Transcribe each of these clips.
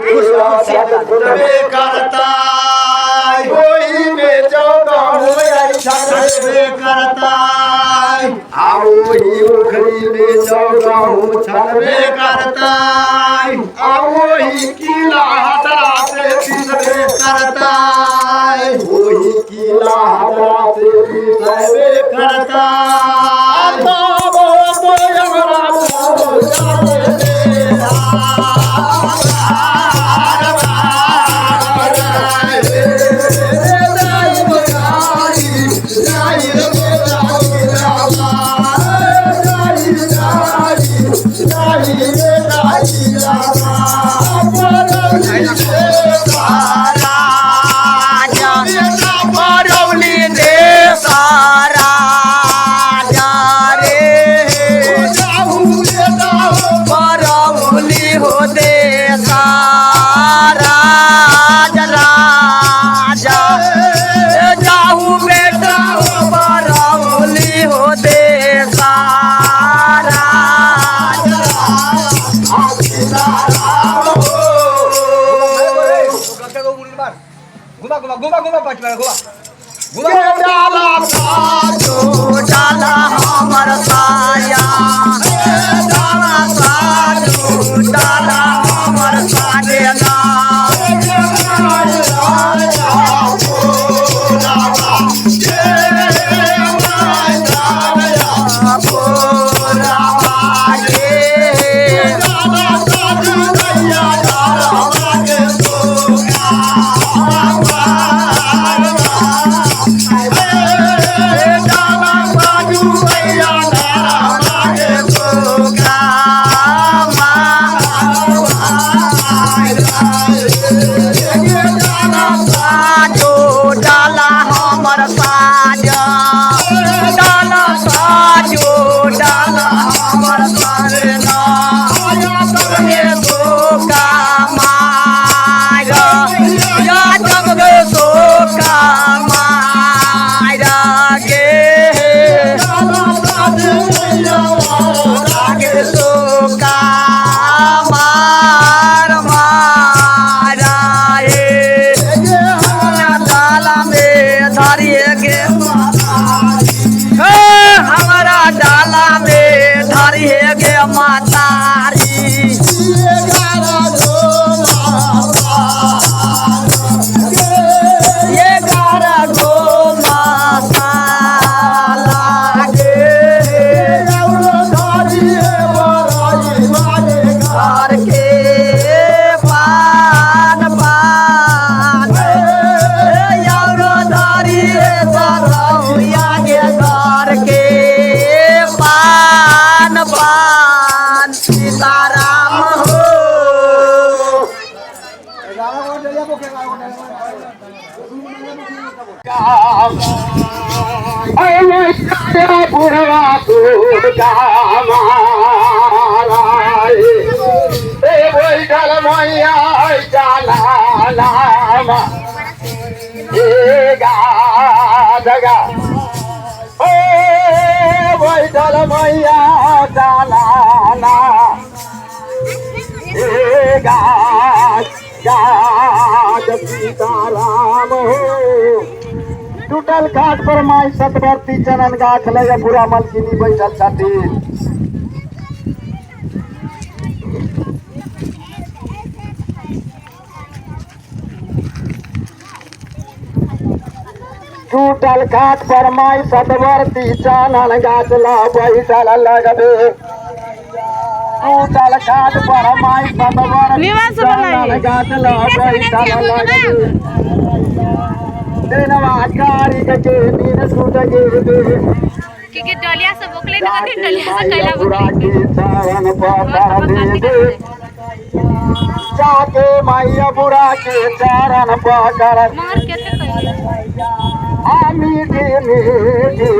कुर्सी हटा करता कोई में करता आओ ही उखरी में चौगाहू छलबे करता आओ ही किला हटा से पिसबे करता वही किला हटा से पिसबे करता डाला हमर साया डाला हमर साजना टूटल घाट पर माई सतवर्ती चनन गाछ लगे पूरा मलकिनी बैठल छथिन। टूटल घाट पर माई सतवर्ती चनन गाछ बैठल लगबे टूटल घाट पर माई सतवर्ती चनन गाछ बैठल लगबे कारी के दिन सुत गे कि डलिया से बोकले न कथि डलिया से कैला बोकले सावन पकड़ दे जाके मैया बुढ़ा के चरण पकड़ मार केते कैले आ मीठी मीठी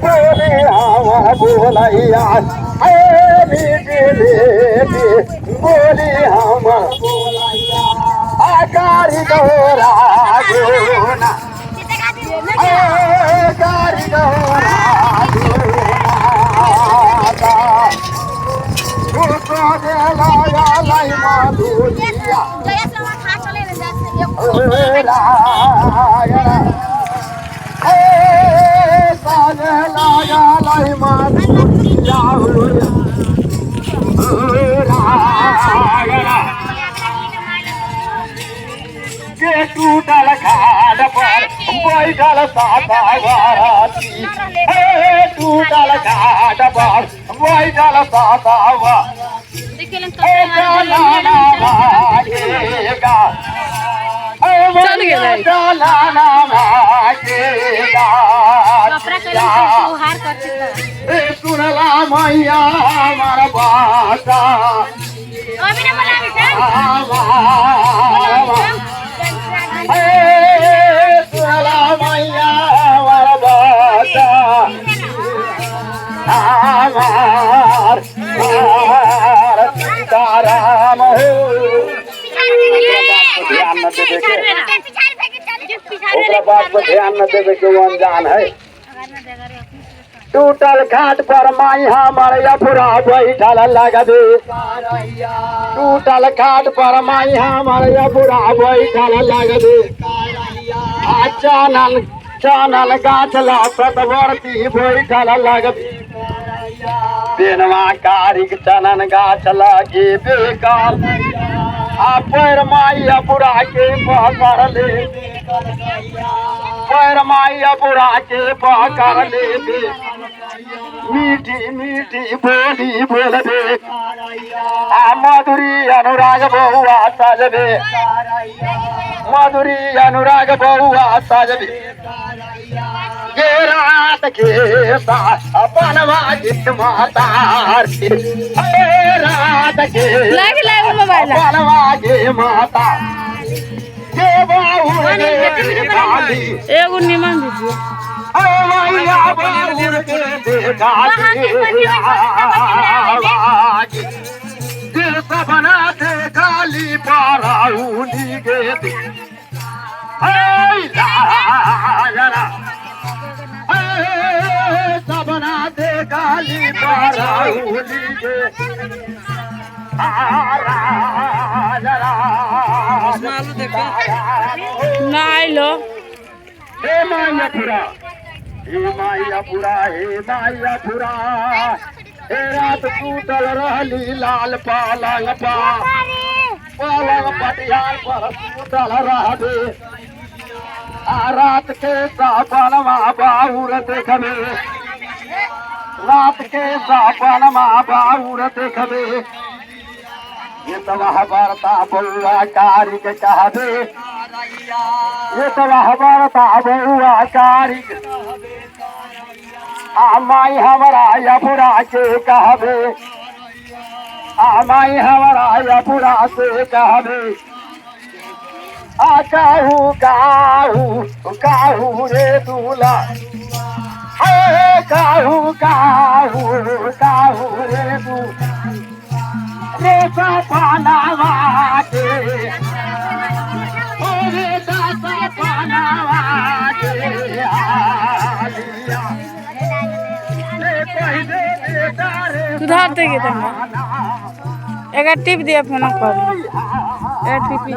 बोले हवा बोलैया ए मीठी मीठी बोली हम आकारी दोरा गोना आकारी दोरा गोना सोने लाया लाई माधुरिया सोने लाया लाई माधुरिया के टूटल घाट पर बैठल साता वाराती टूटल घाट पर बैठल साता चल गेलै हार करते सुनला मैया हमार बाता अभी ना बोलावी सुनला मैया हमार बाता हमार सीताराम हो ओकरा बात पर ध्यान न देवे के वो अनजान है टूटल घाट पर माई हमार अपुरा बैठल लगबे टूटल घाट पर माई हमार अपुरा बैठल लगबे आ चानन गाछ सतवर्ती बैठल लगबे बेनवा कारिक चनन गाछ लगे बेकाल आ पैर माई अपुरा के पकड़ ले पैर माई अपुरा के पकड़ ले मीठी मीठी बोली बोलबे आ मधुरी अनुराग बहुआ सजबे मधुरी अनुराग बहुआ सजबे के रात के बनवा गीत माता रात के बनवा गे माता के बाहुर एगो निमन दीजिए सपना थे गाली पाराउली गे सपना थे गाली पाराउली गे ना आइलो हे मायापुरा हे मायापुरा हे मायापुरा हे रात टूटल रहली लाल पलंग पटियाल पर टूटल रहबे आ रात के सपनमा बाउर देखबे रात के सपनमा बाउर देखबे ये तबाह वार्ता बउआ कारिक कहबे ये तबाह वार्ता बउआ कारिक आ माई हमारा अपुरा के कहबे आ माई हमारा अपुरा से कहबे आ काहू काहू काहू रे दूल्हा काहू काहू काहू रे दूल्हा रे सपनावा के रे सपनावा के आलिया रे पहले बेटा रे सुधार देगी तुम एक टिप दिया फोन पर टिपी